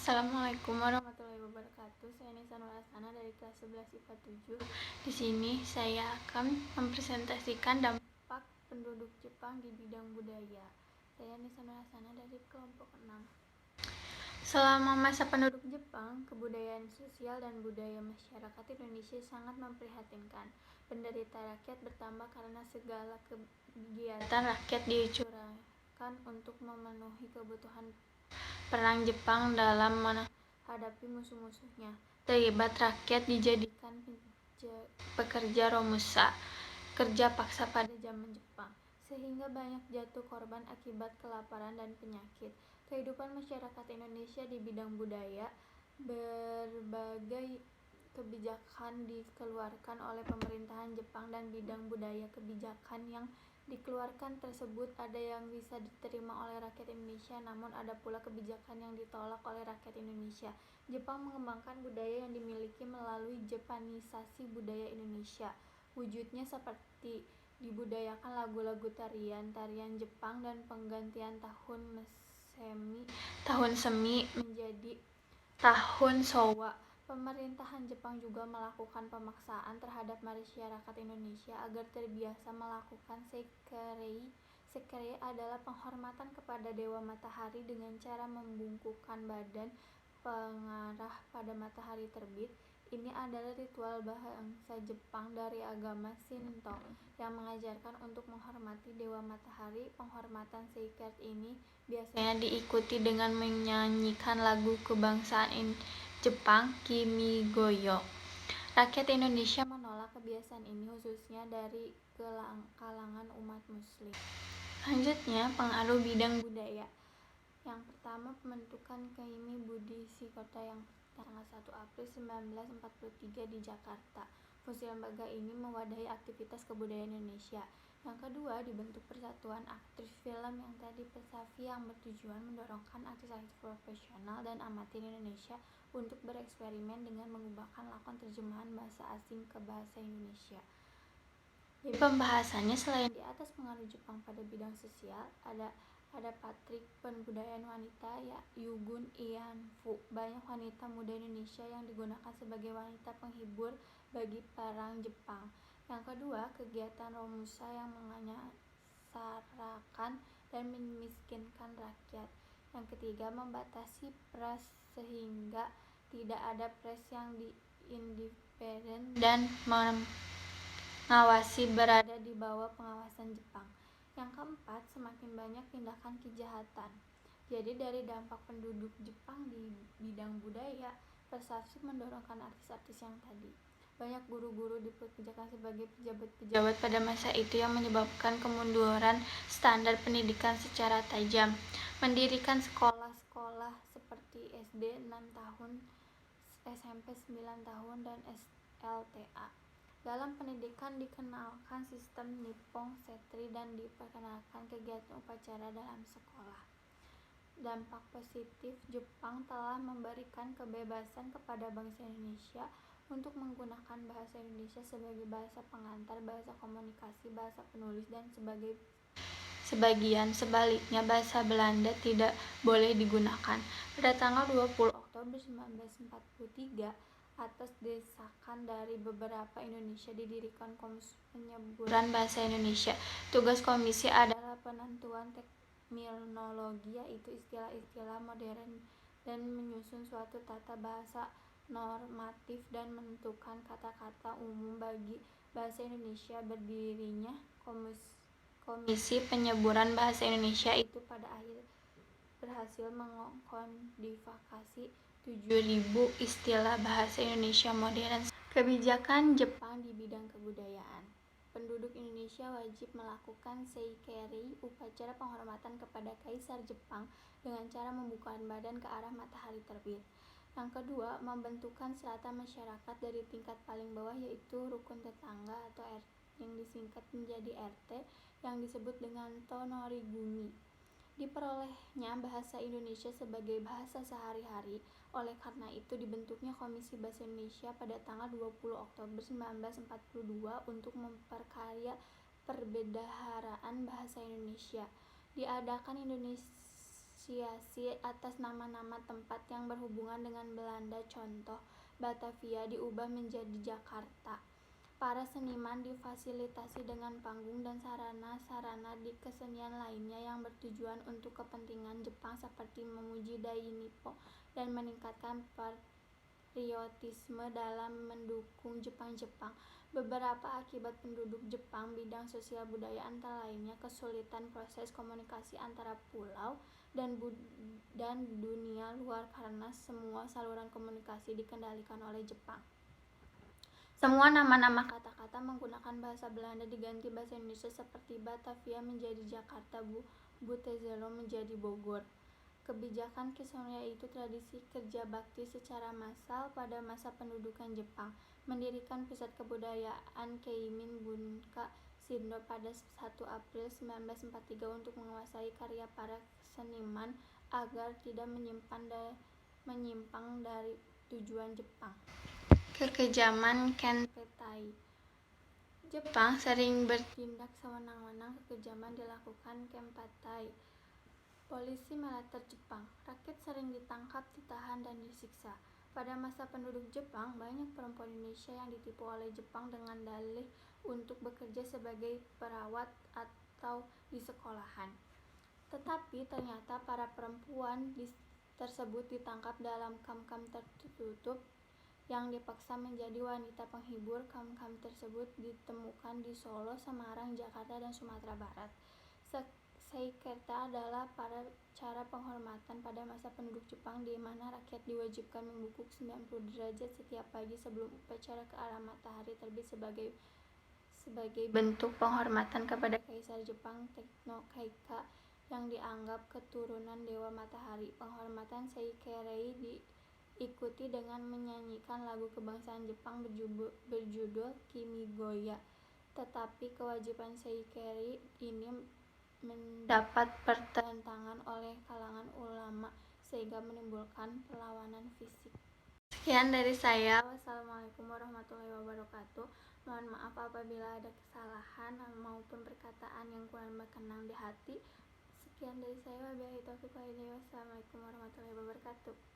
Assalamualaikum warahmatullahi wabarakatuh. Saya Nisa Nurasana dari kelas 11 IPA 7. Di sini saya akan mempresentasikan dampak penduduk Jepang di bidang budaya. Saya Nisa Nurasana dari kelompok 6. Selama masa penduduk Jepang, kebudayaan sosial dan budaya masyarakat Indonesia sangat memprihatinkan. Penderita rakyat bertambah karena segala kegiatan rakyat dicurahkan untuk memenuhi kebutuhan perang Jepang dalam menghadapi musuh-musuhnya. Terlibat rakyat dijadikan pekerja romusa, kerja paksa pada zaman Jepang, sehingga banyak jatuh korban akibat kelaparan dan penyakit. Kehidupan masyarakat Indonesia di bidang budaya, berbagai kebijakan dikeluarkan oleh pemerintahan Jepang dan bidang budaya. Kebijakan yang dikeluarkan tersebut ada yang bisa diterima oleh rakyat Indonesia, namun ada pula kebijakan yang ditolak oleh rakyat Indonesia. Jepang mengembangkan budaya yang dimiliki melalui Japanisasi budaya Indonesia. Wujudnya seperti dibudayakan lagu-lagu tarian Jepang dan penggantian tahun semi menjadi tahun Showa. Pemerintahan Jepang juga melakukan pemaksaan terhadap masyarakat Indonesia agar terbiasa melakukan seikirei. Seikirei adalah penghormatan kepada Dewa Matahari dengan cara membungkukkan badan pengarah pada matahari terbit. Ini adalah ritual bangsa Jepang dari agama Shinto yang mengajarkan untuk menghormati Dewa Matahari. Penghormatan seikirei ini biasanya diikuti dengan menyanyikan lagu kebangsaan Jepang, Kimigoyo. Rakyat Indonesia menolak kebiasaan ini, khususnya dari kalangan umat Muslim. Selanjutnya, pengaruh bidang budaya. Yang pertama, pembentukan Keimi Budi Sikota yang tanggal 1 April 1943 di Jakarta. Fungsi lembaga ini mewadahi aktivitas kebudayaan Indonesia. Yang kedua, dibentuk Persatuan Aktris Film yang tadi Persafi, yang bertujuan mendorongkan artis-artis profesional dan amatir Indonesia untuk bereksperimen dengan mengubahkan lakon terjemahan bahasa asing ke bahasa Indonesia. Di pembahasannya, selain di atas pengaruh Jepang pada bidang sosial, ada Patrik Pembudayaan Wanita, ya Yugun Ianfu. Banyak wanita muda Indonesia yang digunakan sebagai wanita penghibur bagi perang Jepang. Yang kedua, kegiatan romusa yang menyengsarakan dan memiskinkan rakyat. Yang ketiga, membatasi pers sehingga tidak ada pers yang independen dan mengawasi, berada di bawah pengawasan Jepang. Yang keempat, semakin banyak tindakan kejahatan. Jadi dari dampak penduduk Jepang di bidang budaya, Persasi mendorongkan artis-artis yang tadi. Banyak guru-guru dipekerjakan sebagai pejabat-pejabat pada masa itu yang menyebabkan kemunduran standar pendidikan secara tajam. Mendirikan sekolah-sekolah seperti SD 6 tahun, SMP 9 tahun, dan SLTA. Dalam pendidikan dikenalkan sistem Nippon Setri dan diperkenalkan kegiatan upacara dalam sekolah. Dampak positif, Jepang telah memberikan kebebasan kepada bangsa Indonesia untuk menggunakan bahasa Indonesia sebagai bahasa pengantar, bahasa komunikasi, bahasa penulis, dan sebaliknya bahasa Belanda tidak boleh digunakan. Pada tanggal 20 Oktober 1943, atas desakan dari beberapa Indonesia, didirikan Komisi Penyeburan Bahasa Indonesia. Tugas komisi adalah penentuan terminologi, yaitu istilah-istilah modern, dan menyusun suatu tata bahasa normatif dan menentukan kata-kata umum bagi bahasa Indonesia. Berdirinya Komisi Penyeburan Bahasa Indonesia itu pada akhir berhasil mengkodifikasi 7.000 istilah bahasa Indonesia modern. Kebijakan Jepang di bidang kebudayaan. Penduduk Indonesia wajib melakukan seikirei, upacara penghormatan kepada Kaisar Jepang, dengan cara membukakan badan ke arah matahari terbit. Yang kedua, membentukkan strata masyarakat dari tingkat paling bawah, yaitu rukun tetangga atau RT, yang disingkat menjadi RT, yang disebut dengan Tonorigumi. Diperolehnya bahasa Indonesia sebagai bahasa sehari-hari. Oleh karena itu dibentuknya Komisi Bahasa Indonesia pada tanggal 20 Oktober 1942 untuk memperkaya perbendaharaan bahasa Indonesia. Diadakan asosiasi atas nama-nama tempat yang berhubungan dengan Belanda. Contoh, Batavia diubah menjadi Jakarta. Para seniman difasilitasi dengan panggung dan sarana-sarana di kesenian lainnya yang bertujuan untuk kepentingan Jepang seperti memuji Dai Nippon dan meningkatkan patriotisme dalam mendukung Jepang. Beberapa akibat penduduk Jepang bidang sosial budaya antara lainnya kesulitan proses komunikasi antara pulau dan dunia luar karena semua saluran komunikasi dikendalikan oleh Jepang. Semua nama-nama kata-kata menggunakan bahasa Belanda diganti bahasa Indonesia seperti Batavia menjadi Jakarta, Butezelo menjadi Bogor. Kebijakan Kisonoya itu tradisi kerja bakti secara massal pada masa pendudukan Jepang, mendirikan pusat kebudayaan Keimin Bunka Shindo pada 1 April 1943 untuk menguasai karya para seniman agar tidak menyimpang dari tujuan Jepang. Kekejaman Kenpetai. Jepang sering bertindak sewenang-wenang. Kekejaman dilakukan Kenpetai. Polisi militer Jepang. Rakyat sering ditangkap, ditahan, dan disiksa. Pada masa penduduk Jepang, banyak perempuan Indonesia yang ditipu oleh Jepang dengan dalih untuk bekerja sebagai perawat atau di sekolahan. Tetapi ternyata para perempuan tersebut ditangkap dalam kamp-kamp tertutup yang dipaksa menjadi wanita penghibur. Kamp-kamp tersebut ditemukan di Solo, Semarang, Jakarta, dan Sumatera Barat. Seikerta adalah cara penghormatan pada masa penduduk Jepang di mana rakyat diwajibkan membungkuk 90 derajat setiap pagi sebelum upacara ke arah matahari terbit sebagai bentuk penghormatan kepada Kaisar Jepang Tenno Keika yang dianggap keturunan Dewa Matahari. Penghormatan Seikerei diikuti dengan menyanyikan lagu kebangsaan Jepang berjudul Kimigoya. Tetapi kewajiban Seikerei ini mendapat pertentangan oleh kalangan ulama sehingga menimbulkan perlawanan fisik. Sekian dari saya. Wassalamualaikum warahmatullahi wabarakatuh. Mohon maaf apabila ada kesalahan maupun perkataan yang kurang berkenan di hati. Sekian dari saya. Wabillahi taufiq wal hidayah. Wassalamualaikum warahmatullahi wabarakatuh.